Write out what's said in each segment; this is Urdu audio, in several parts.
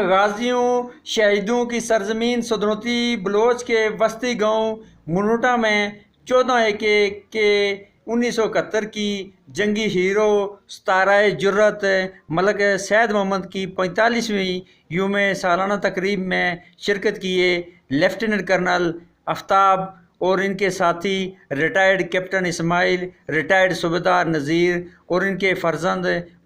غازیوں شہیدوں کی سرزمین سدنوتی بلوچ کے وسطی گاؤں منوٹا میں 14/1 کے 1971 کی جنگی ہیرو ستارہ جرت ملک سید محمد کی 45ویں یوم سالانہ تقریب میں شرکت کیے لیفٹیننٹ کرنل آفتاب اور ان کے ساتھی retired captain Ismail, retired subedar Nazir اور ان کے فرزند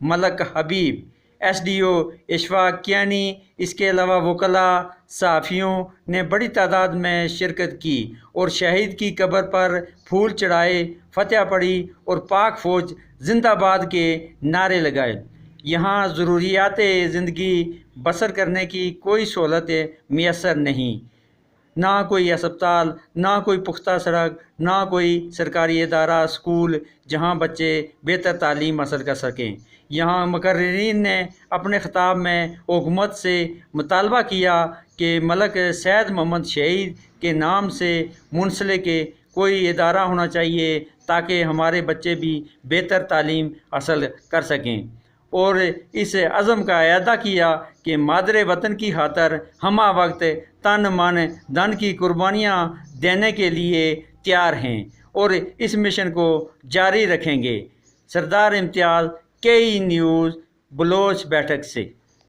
Malik Habib, S D O Ashfaq Kiani, اس کے علاوہ وکلاء، صحافیوں نے بڑی تعداد میں شرکت کی اور شہید کی قبر پر پھول چڑھائے، فتح پڑھی اور پاک فوج زندہ باد کے نعرے لگائے۔ یہاں ضروریات زندگی بسر کرنے کی کوئی سہولت میسر نہیں، نہ کوئی اسپتال، نہ کوئی پختہ سڑک، نہ کوئی سرکاری ادارہ اسکول جہاں بچے بہتر تعلیم حاصل کر سکیں۔ یہاں مقررین نے اپنے خطاب میں حکومت سے مطالبہ کیا کہ ملک سید محمد شہید کے نام سے منسلک کوئی ادارہ ہونا چاہیے تاکہ ہمارے بچے بھی بہتر تعلیم حاصل کر سکیں، اور اس عزم کا اعادہ کیا کہ مادر وطن کی خاطر ہمہ وقت تن من دھن کی قربانیاں دینے کے لیے تیار ہیں اور اس مشن کو جاری رکھیں گے۔ سردار امتیاز، KE نیوز، بلوچ بیٹھک سے۔